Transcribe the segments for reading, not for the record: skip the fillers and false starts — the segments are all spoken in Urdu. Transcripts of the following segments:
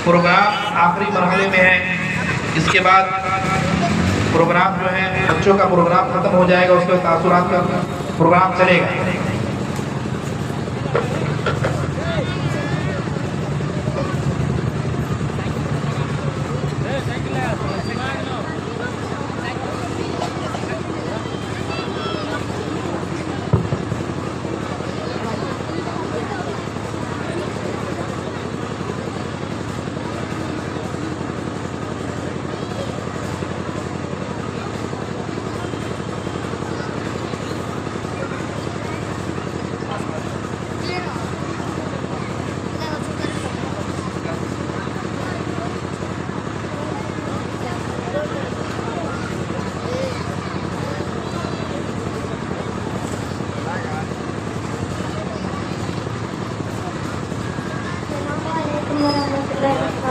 پروگرام آخری مرحلے میں ہے. اس کے بعد پروگرام جو ہے بچوں کا پروگرام ختم ہو جائے گا، اس کے بعد تاثرات کا پروگرام چلے گا.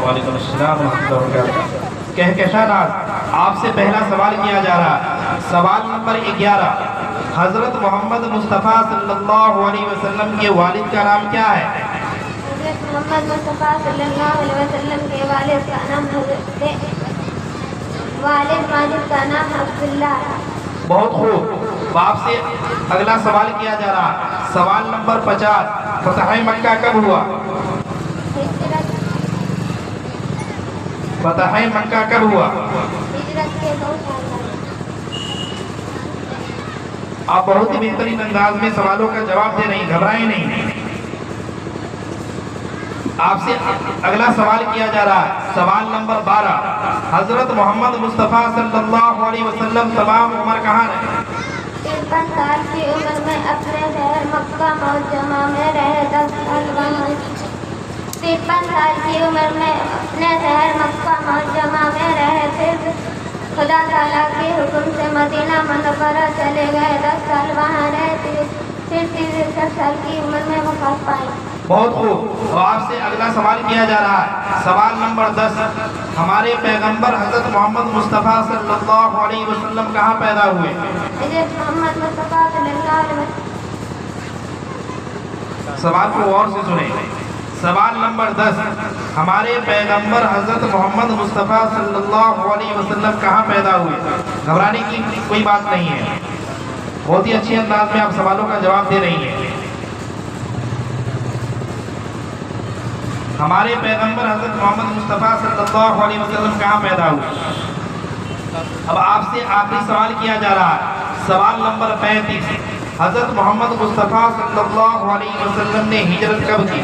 وعلیکم السلام ورحمۃ اللہ وبرکاتہ. کہکشانات آپ سے پہلا سوال کیا جا رہا. سوال نمبر 11. حضرت محمد مصطفیٰ صلی اللہ علیہ وسلم کے والد کا نام کیا ہے؟ حضرت محمد مصطفیٰ صلی اللہ علیہ وسلم کے والد کا نام والد ماجد کا نام عبداللہ ہے. بہت خوب. آپ سے اگلا سوال کیا جا رہا. سوال نمبر 50. فتح مکہ کب ہوا؟ فتح مکہ کب ہوا؟ ہجرت کے 2 سال بعد. آپ بہت ہی بہترین انداز میں سوالوں کا جواب دے رہی، گھبرائیں نہیں. آپ سے اگلا سوال کیا جا رہا ہے. سوال نمبر 12. حضرت محمد مصطفیٰ صلی اللہ علیہ وسلم تمام عمر کہاں رہے؟ 53 سال کی عمر میں اپنے شہر مکہ معظمہ میں رہے. 10 سال وہاں 53 سال کی عمر میں اپنے شہر مکہ معظمہ میں رہے. پھر خدا تعالیٰ کے حکم سے مدینہ منورہ چلے گئے. 10 سال وہاں رہے. پھر 63 سال کی عمر میں وفات پائی. بہت خوب. اور آپ سے اگلا سوال کیا جا رہا ہے. سوال نمبر 10. ہمارے پیغمبر حضرت محمد مصطفیٰ صلی اللہ علیہ وسلم کہاں پیدا ہوئے؟ حضرت محمد مصطفیٰ صلی اللہ علیہ وسلم. سوال کو غور سے سنیں. سوال نمبر 10. ہمارے پیغمبر حضرت محمد مصطفیٰ صلی اللہ علیہ وسلم کہاں پیدا ہوئے؟ گھبرانے کی کوئی بات نہیں ہے. بہت ہی اچھے انداز میں آپ سوالوں کا جواب دے رہی ہیں. ہمارے پیغمبر حضرت محمد مصطفیٰ صلی اللہ علیہ وسلم کہاں پیدا ہوئے؟ اب آپ سے آخری سوال کیا جا رہا ہے. سوال نمبر 35. حضرت محمد مصطفیٰ صلی اللہ علیہ وسلم نے ہجرت کب کی؟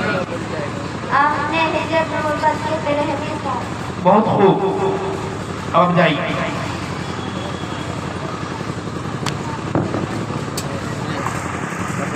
آپ نے ہجرت مبارک کے 13 سال. بہت خوب. اب جائیے.